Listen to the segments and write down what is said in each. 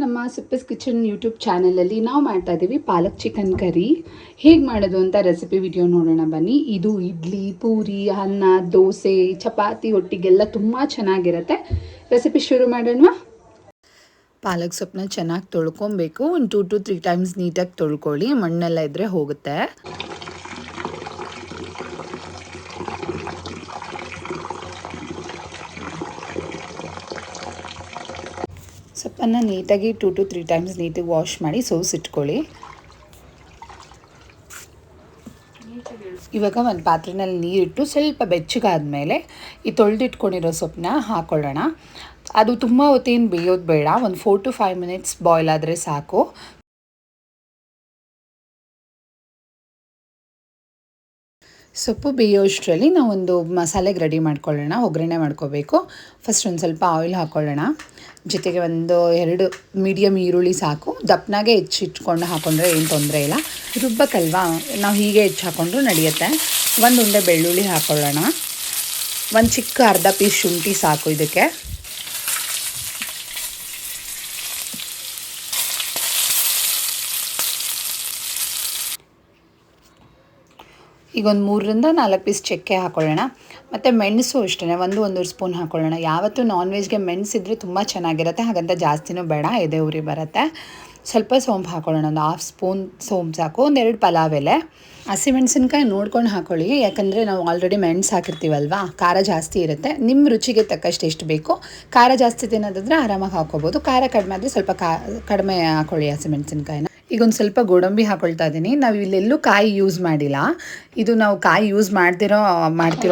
ನಮ್ಮ ಸಿಪ್ಪಸ್ kitchen YouTube ಚಾನಲಲ್ಲಿ ನಾವು ಮಾಡ್ತಾ ಇದ್ದೀವಿ ಪಾಲಕ್ ಚಿಕನ್ ಕರಿ. ಹೇಗೆ ಮಾಡೋದು ಅಂತ ರೆಸಿಪಿ ವಿಡಿಯೋ ನೋಡೋಣ ಬನ್ನಿ. ಇದು ಇಡ್ಲಿ, ಪೂರಿ, ಅನ್ನ, ದೋಸೆ, ಚಪಾತಿ ಒಟ್ಟಿಗೆಲ್ಲ ತುಂಬ ಚೆನ್ನಾಗಿರುತ್ತೆ. ರೆಸಿಪಿ ಶುರು ಮಾಡೋಣ. ಪಾಲಕ್ ಸೊಪ್ಪನ್ನ ಚೆನ್ನಾಗಿ ತೊಳ್ಕೊಬೇಕು. ಒಂದು 2 to 3 ಟೈಮ್ಸ್ ನೀಟಾಗಿ ತೊಳ್ಕೊಳ್ಳಿ, ಮಣ್ಣೆಲ್ಲ ಇದ್ದರೆ ಹೋಗುತ್ತೆ. ಸೊಪ್ಪನ್ನು ನೀಟಾಗಿ 2 to 3 ಟೈಮ್ಸ್ ನೀಟಾಗಿ ವಾಶ್ ಮಾಡಿ ಸೋಸಿಟ್ಕೊಳ್ಳಿ. ಇವಾಗ ಒಂದು ಪಾತ್ರೆಯಲ್ಲಿ ನೀರಿಟ್ಟು ಸ್ವಲ್ಪ ಬೆಚ್ಚಗಾದ್ಮೇಲೆ ಈ ತೊಳೆದಿಟ್ಕೊಂಡಿರೋ ಸೊಪ್ಪನ್ನ ಹಾಕ್ಕೊಳ್ಳೋಣ. ಅದು ತುಂಬ ಹೊತ್ತೇನು ಬೇಯೋದು ಬೇಡ, ಒಂದು 4 to 5 ಮಿನಿಟ್ಸ್ ಬಾಯ್ಲ್ ಆದರೆ ಸಾಕು. ಸೊಪ್ಪು ಬೇಯೋಷ್ಟರಲ್ಲಿ ನಾವೊಂದು ಮಸಾಲೆಗೆ ರೆಡಿ ಮಾಡ್ಕೊಳ್ಳೋಣ. ಒಗ್ಗರಣೆ ಮಾಡ್ಕೋಬೇಕು. ಫಸ್ಟ್ ಒಂದು ಸ್ವಲ್ಪ ಆಯಿಲ್ ಹಾಕ್ಕೊಳ್ಳೋಣ. ಜೊತೆಗೆ ಒಂದು 2 ಮೀಡಿಯಮ್ ಈರುಳ್ಳಿ ಸಾಕು. ದಪ್ಪನಾಗೆ ಹೆಚ್ಚಿಟ್ಕೊಂಡು ಹಾಕೊಂಡ್ರೆ ಏನು ತೊಂದರೆ ಇಲ್ಲ. ರುಬ್ಬಕ್ಕಲ್ವಾ, ನಾವು ಹೀಗೆ ಹೆಚ್ಚು ಹಾಕೊಂಡ್ರು ನಡೆಯುತ್ತೆ. ಒಂದು ಉಂಡೆ ಬೆಳ್ಳುಳ್ಳಿ ಹಾಕ್ಕೊಳ್ಳೋಣ. ಒಂದು ಚಿಕ್ಕ ಅರ್ಧ ಪೀಸ್ ಶುಂಠಿ ಸಾಕು ಇದಕ್ಕೆ. ಈಗ ಒಂದು 3ರಿಂದ 4 ಪೀಸ್ ಚಕ್ಕೆ ಹಾಕ್ಕೊಳ್ಳೋಣ. ಮತ್ತು ಮೆಣಸು ಅಷ್ಟೇ ಒಂದೂವರೆ ಸ್ಪೂನ್ ಹಾಕ್ಕೊಳ್ಳೋಣ. ಯಾವತ್ತೂ ನಾನ್ ವೆಜ್ಗೆ ಮೆಣಸಿದ್ರೆ ತುಂಬ ಚೆನ್ನಾಗಿರುತ್ತೆ, ಹಾಗಂತ ಜಾಸ್ತಿನೂ ಬೇಡ, ಎದೆ ಉರಿ ಬರುತ್ತೆ. ಸ್ವಲ್ಪ ಸೋಂಪು ಹಾಕ್ಕೊಳ್ಳೋಣ, ಒಂದು 1/2 ಸ್ಪೂನ್ ಸೋಂಪು ಸಾಕು. 2 ಪಲಾವ್ ಎಲೆ. ಹಸಿಮೆಣಸಿನ್ಕಾಯಿ ನೋಡ್ಕೊಂಡು ಹಾಕ್ಕೊಳ್ಳಿ, ಯಾಕಂದರೆ ನಾವು ಆಲ್ರೆಡಿ ಮೆಣಸು ಹಾಕಿರ್ತೀವಲ್ವಾ, ಖಾರ ಜಾಸ್ತಿ ಇರುತ್ತೆ. ನಿಮ್ಮ ರುಚಿಗೆ ತಕ್ಕಷ್ಟು ಎಷ್ಟು ಬೇಕೋ. ಖಾರ ಜಾಸ್ತಿ ತಿನ್ನೋದಾದರೆ ಆರಾಮಾಗಿ ಹಾಕ್ಕೋಬೋದು. ಖಾರ ಕಡಿಮೆ ಆದರೆ ಸ್ವಲ್ಪ ಕಡಿಮೆ ಹಾಕ್ಕೊಳ್ಳಿ ಹಸಿಮೆಣಸಿನ್ಕಾಯಿನ. ಈಗ ಒಂದು ಸ್ವಲ್ಪ ಗೋಡಂಬಿ ಹಾಕ್ಕೊಳ್ತಾ ಇದ್ದೀನಿ. ನಾವು ಇಲ್ಲೆಲ್ಲೂ ಕಾಯಿ ಯೂಸ್ ಮಾಡಿಲ್ಲ. ಇದು ನಾವು ಕಾಯಿ ಯೂಸ್ ಮಾಡ್ತಿರೋ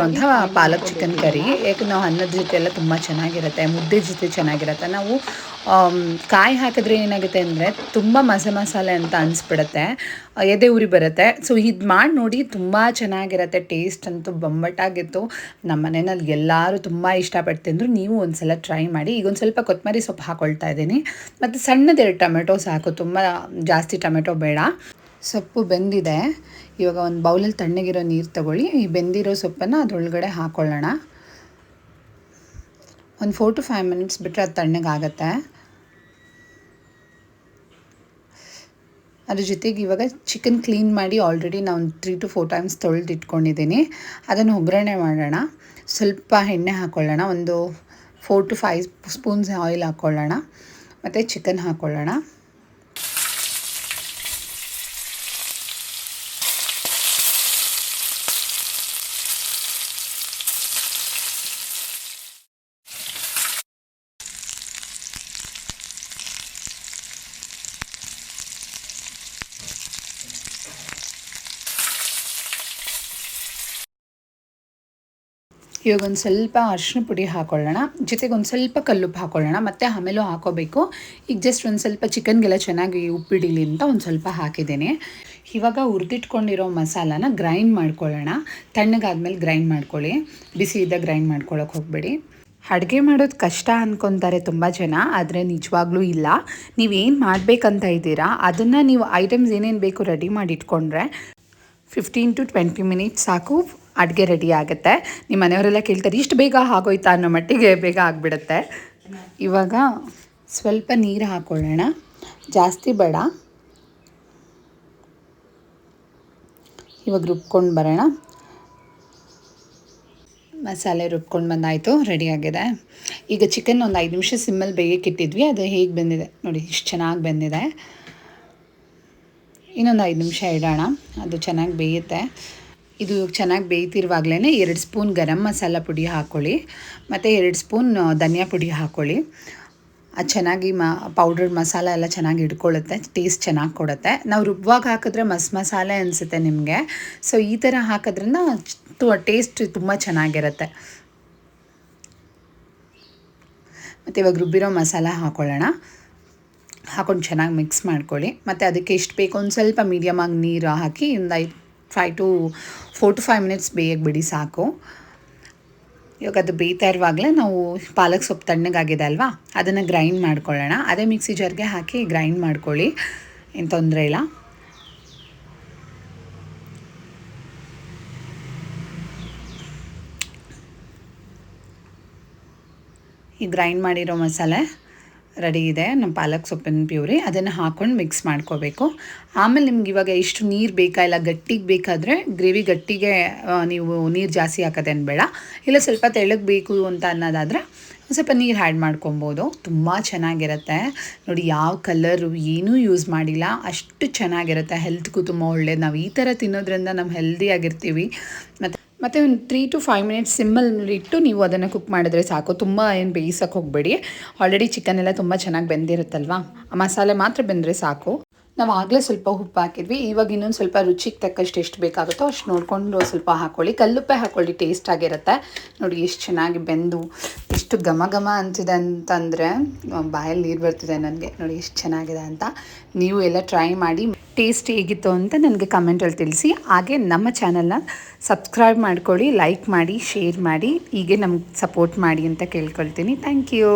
ಅಂಥ ಪಾಲಕ್ ಚಿಕನ್ ಕರಿ. ಯಾಕೆ ನಾವು ಅನ್ನದ ಜೊತೆ ಎಲ್ಲ ತುಂಬ ಚೆನ್ನಾಗಿರುತ್ತೆ, ಮುದ್ದೆ ಜೊತೆ ಚೆನ್ನಾಗಿರುತ್ತೆ. ನಾವು ಕಾಯಿ ಹಾಕಿದ್ರೆ ಏನಾಗುತ್ತೆ ಅಂದರೆ ತುಂಬ ಮಸಾಲೆ ಅಂತ ಅನಿಸ್ಬಿಡುತ್ತೆ, ಎದೆ ಉರಿ ಬರುತ್ತೆ. ಸೊ ಇದು ಮಾಡಿ ನೋಡಿ, ತುಂಬ ಚೆನ್ನಾಗಿರುತ್ತೆ. ಟೇಸ್ಟ್ ಅಂತೂ ಬೊಂಬಟ್ಟಾಗಿತ್ತು. ನಮ್ಮ ಮನೆಯಲ್ಲಿ ಎಲ್ಲರೂ ತುಂಬ ಇಷ್ಟಪಟ್ಟು ತಿಂದರು. ನೀವು ಒಂದು ಸಲ ಟ್ರೈ ಮಾಡಿ. ಈಗ ಒಂದು ಸ್ವಲ್ಪ ಕೊತ್ತಂಬರಿ ಸೊಪ್ಪು ಹಾಕ್ಕೊಳ್ತಾ ಇದ್ದೀನಿ. ಮತ್ತು ಸಣ್ಣದು 2 ಟೊಮೆಟೊ ಸಾಕು, ತುಂಬ ಜಾಸ್ತಿ ಟೊಮೆಟೊ ಬೇಡ. ಸೊಪ್ಪು ಬೆಂದಿದೆ. ಇವಾಗ ಒಂದು ಬೌಲಲ್ಲಿ ತಣ್ಣಗಿರೋ ನೀರು ತಗೊಳ್ಳಿ. ಈ ಬೆಂದಿರೋ ಸೊಪ್ಪನ್ನು ಅದರೊಳಗಡೆ ಹಾಕ್ಕೊಳ್ಳೋಣ. ಒಂದು 4 to 5 ಮಿನಿಟ್ಸ್ ಬಿಟ್ಟರೆ ಅದು ತಣ್ಣಗಾಗತ್ತೆ. ಅದ್ರ ಜೊತೆಗೆ ಇವಾಗ ಚಿಕನ್ ಕ್ಲೀನ್ ಮಾಡಿ ಆಲ್ರೆಡಿ ನಾನು 3 to 4 ಟೈಮ್ಸ್ ತೊಳೆದಿಟ್ಕೊಂಡಿದ್ದೀನಿ. ಅದನ್ನು ಒಗ್ಗರಣೆ ಮಾಡೋಣ. ಸ್ವಲ್ಪ ಎಣ್ಣೆ ಹಾಕ್ಕೊಳ್ಳೋಣ. ಒಂದು 4 to 5 ಸ್ಪೂನ್ಸ್ ಆಯಿಲ್ ಹಾಕ್ಕೊಳ್ಳೋಣ. ಮತ್ತು ಚಿಕನ್ ಹಾಕ್ಕೊಳ್ಳೋಣ. ಇವಾಗ ಒಂದು ಸ್ವಲ್ಪ ಅರಿಶಿನ ಪುಡಿ ಹಾಕ್ಕೊಳ್ಳೋಣ. ಜೊತೆಗೆ ಒಂದು ಸ್ವಲ್ಪ ಕಲ್ಲುಪ್ಪು ಹಾಕ್ಕೊಳ್ಳೋಣ. ಮತ್ತು ಆಮೇಲೂ ಹಾಕೋಬೇಕು. ಈಗ ಜಸ್ಟ್ ಒಂದು ಸ್ವಲ್ಪ ಚಿಕನ್ಗೆಲ್ಲ ಚೆನ್ನಾಗಿ ಉಪ್ಪಿಡಿಲಿ ಅಂತ ಒಂದು ಸ್ವಲ್ಪ ಹಾಕಿದ್ದೀನಿ. ಇವಾಗ ಹುರಿದಿಟ್ಕೊಂಡಿರೋ ಮಸಾಲಾನ ಗ್ರೈಂಡ್ ಮಾಡ್ಕೊಳ್ಳೋಣ. ತಣ್ಣಗಾದ್ಮೇಲೆ ಗ್ರೈಂಡ್ ಮಾಡ್ಕೊಳ್ಳಿ, ಬಿಸಿ ಇದ್ದಾಗ ಗ್ರೈಂಡ್ ಮಾಡ್ಕೊಳ್ಳೋಕೆ ಹೋಗಬೇಡಿ. ಅಡುಗೆ ಮಾಡೋದು ಕಷ್ಟ ಅಂದ್ಕೊತಾರೆ ತುಂಬ ಜನ, ಆದರೆ ನಿಜವಾಗ್ಲೂ ಇಲ್ಲ. ನೀವೇನು ಮಾಡಬೇಕಂತ ಇದ್ದೀರಾ ಅದನ್ನು ನೀವು ಐಟಮ್ಸ್ ಏನೇನು ಬೇಕು ರೆಡಿ ಮಾಡಿ ಇಟ್ಕೊಂಡ್ರೆ 15 to 20 ಮಿನಿಟ್ಸ್ ಸಾಕು, ಅಡುಗೆ ರೆಡಿ ಆಗುತ್ತೆ. ನಿಮ್ಮ ಮನೆಯವರೆಲ್ಲ ಕೇಳ್ತಾರೆ, ಇಷ್ಟು ಬೇಗ ಆಗೋಯ್ತಾ ಅನ್ನೋ ಮಟ್ಟಿಗೆ ಬೇಗ ಆಗಿಬಿಡುತ್ತೆ. ಇವಾಗ ಸ್ವಲ್ಪ ನೀರು ಹಾಕ್ಕೊಳ್ಳೋಣ, ಜಾಸ್ತಿ ಬೇಡ. ಇವಾಗ ರುಬ್ಕೊಂಡು ಬರೋಣ. ಮಸಾಲೆ ರುಬ್ಕೊಂಡು ಬಂದಾಯಿತು, ರೆಡಿಯಾಗಿದೆ. ಈಗ ಚಿಕನ್ ಒಂದು 5 ನಿಮಿಷ ಸಿಮ್ಮಲ್ಲಿ ಬೇಯಕ್ಕೆ ಇಟ್ಟಿದ್ವಿ. ಅದು ಹೇಗೆ ಬೆಂದಿದೆ ನೋಡಿ, ಇಷ್ಟು ಚೆನ್ನಾಗಿ ಬೆಂದಿದೆ. ಇನ್ನೊಂದು 5 ನಿಮಿಷ ಇಡೋಣ, ಅದು ಚೆನ್ನಾಗಿ ಬೇಯುತ್ತೆ. ಇದು ಚೆನ್ನಾಗಿ ಬೇಯ್ತಿರುವಾಗಲೇ 2 ಸ್ಪೂನ್ ಗರಂ ಮಸಾಲ ಪುಡಿ ಹಾಕ್ಕೊಳ್ಳಿ. ಮತ್ತು 2 ಸ್ಪೂನ್ ಧನಿಯಾ ಪುಡಿ ಹಾಕ್ಕೊಳ್ಳಿ. ಅದು ಚೆನ್ನಾಗಿ ಪೌಡರ್ ಮಸಾಲ ಎಲ್ಲ ಚೆನ್ನಾಗಿ ಹಿಡ್ಕೊಳ್ಳುತ್ತೆ, ಟೇಸ್ಟ್ ಚೆನ್ನಾಗಿ ಕೊಡುತ್ತೆ. ನಾವು ರುಬ್ಬುವಾಗ ಹಾಕಿದ್ರೆ ಮಸಾಲೆ ಅನಿಸುತ್ತೆ ನಿಮಗೆ. ಸೊ ಈ ಥರ ಹಾಕೋದ್ರಿಂದ ಟೇಸ್ಟ್ ತುಂಬ ಚೆನ್ನಾಗಿರುತ್ತೆ. ಮತ್ತು ಇವಾಗ ರುಬ್ಬಿರೋ ಮಸಾಲ ಹಾಕ್ಕೊಳ್ಳೋಣ. ಹಾಕ್ಕೊಂಡು ಚೆನ್ನಾಗಿ ಮಿಕ್ಸ್ ಮಾಡ್ಕೊಳ್ಳಿ. ಮತ್ತು ಅದಕ್ಕೆ ಎಷ್ಟು ಬೇಕು ಒಂದು ಸ್ವಲ್ಪ ಮೀಡಿಯಮಾಗಿ ನೀರು ಹಾಕಿ ಒಂದು 4 to 5 ಮಿನಿಟ್ಸ್ ಬೇಯಕ್ಕೆ ಬಿಡಿ ಸಾಕು. ಇವಾಗ ಅದು ಬೇಯ್ತಾ ಇರುವಾಗಲೇ ನಾವು ಪಾಲಕ್ ಸೊಪ್ಪು ತಣ್ಣಗಾಗಿದೆ ಅಲ್ವಾ, ಅದನ್ನು ಗ್ರೈಂಡ್ ಮಾಡ್ಕೊಳ್ಳೋಣ. ಅದೇ ಮಿಕ್ಸಿ ಜಾರ್ಗೆ ಹಾಕಿ ಗ್ರೈಂಡ್ ಮಾಡ್ಕೊಳ್ಳಿ, ಏನು ತೊಂದರೆ ಇಲ್ಲ. ಈ ಗ್ರೈಂಡ್ ಮಾಡಿರೋ ಮಸಾಲೆ ರೆಡಿ ಇದೆ ನಮ್ಮ ಪಾಲಕ್ ಸೊಪ್ಪಿನ ಪ್ಯೂರಿ. ಅದನ್ನು ಹಾಕ್ಕೊಂಡು ಮಿಕ್ಸ್ ಮಾಡ್ಕೋಬೇಕು. ಆಮೇಲೆ ನಿಮ್ಗೆ ಇವಾಗ ಎಷ್ಟು ನೀರು ಬೇಕಾ ಇಲ್ಲ ಗಟ್ಟಿಗೆ ಬೇಕಾದರೆ ಗ್ರೇವಿ ಗಟ್ಟಿಗೆ ನೀವು ನೀರು ಜಾಸ್ತಿ ಹಾಕೋದೇನು ಬೇಡ. ಇಲ್ಲ ಸ್ವಲ್ಪ ತೆಳ್ಳಗೆ ಬೇಕು ಅಂತ ಅನ್ನೋದಾದರೆ ಸ್ವಲ್ಪ ನೀರು ಆ್ಯಡ್ ಮಾಡ್ಕೊಬೋದು. ತುಂಬ ಚೆನ್ನಾಗಿರುತ್ತೆ ನೋಡಿ. ಯಾವ ಕಲರು ಏನೂ ಯೂಸ್ ಮಾಡಿಲ್ಲ, ಅಷ್ಟು ಚೆನ್ನಾಗಿರುತ್ತೆ. ಹೆಲ್ತ್ಗೂ ತುಂಬ ಒಳ್ಳೇದು. ನಾವು ಈ ಥರ ತಿನ್ನೋದ್ರಿಂದ ನಾವು ಹೆಲ್ದಿಯಾಗಿರ್ತೀವಿ. ಮತ್ತು ಒಂದು 3 to 5 ಮಿನಿಟ್ಸ್ ಸಿಮ್ಮಲ್ಲಿ ಇಟ್ಟು ನೀವು ಅದನ್ನು ಕುಕ್ ಮಾಡಿದ್ರೆ ಸಾಕು. ತುಂಬ ಏನು ಬೇಯಿಸೋಕೆ ಹೋಗಬೇಡಿ. ಆಲ್ರೆಡಿ ಚಿಕನ್ ಎಲ್ಲ ತುಂಬ ಚೆನ್ನಾಗಿ ಬೆಂದಿರುತ್ತಲ್ವ, ಮಸಾಲೆ ಮಾತ್ರ ಬೆಂದರೆ ಸಾಕು. ನಾವು ಆಗಲೇ ಸ್ವಲ್ಪ ಉಪ್ಪು ಹಾಕಿದ್ವಿ. ಇವಾಗ ಇನ್ನೊಂದು ಸ್ವಲ್ಪ ರುಚಿಗೆ ತಕ್ಕಷ್ಟು ಎಷ್ಟು ಬೇಕಾಗುತ್ತೋ ಅಷ್ಟು ನೋಡಿಕೊಂಡು ಸ್ವಲ್ಪ ಹಾಕ್ಕೊಳ್ಳಿ. ಕಲ್ಲುಪ್ಪೆ ಹಾಕ್ಕೊಳ್ಳಿ, ಟೇಸ್ಟ್ ಆಗಿರುತ್ತೆ. ನೋಡಿ ಎಷ್ಟು ಚೆನ್ನಾಗಿ ಬೆಂದು ಎಷ್ಟು ಘಮ ಘಮ ಅಂತಿದೆ ಅಂತಂದರೆ ಬಾಯಲ್ಲಿ ನೀರು ಬರ್ತಿದೆ ನನಗೆ. ನೋಡಿ ಎಷ್ಟು ಚೆನ್ನಾಗಿದೆ ಅಂತ. ನೀವು ಎಲ್ಲ ಟ್ರೈ ಮಾಡಿ ಟೇಸ್ಟ್ ಹೇಗಿತ್ತು ಅಂತ ನನಗೆ ಕಮೆಂಟಲ್ಲಿ ತಿಳಿಸಿ. ಹಾಗೆ ನಮ್ಮ ಚಾನಲ್ನ ಸಬ್ಸ್ಕ್ರೈಬ್ ಮಾಡ್ಕೊಳ್ಳಿ, ಲೈಕ್ ಮಾಡಿ, ಶೇರ್ ಮಾಡಿ, ಹೀಗೆ ನಮ್ಗೆ ಸಪೋರ್ಟ್ ಮಾಡಿ ಅಂತ ಕೇಳ್ಕೊಳ್ತೀನಿ. Thank you.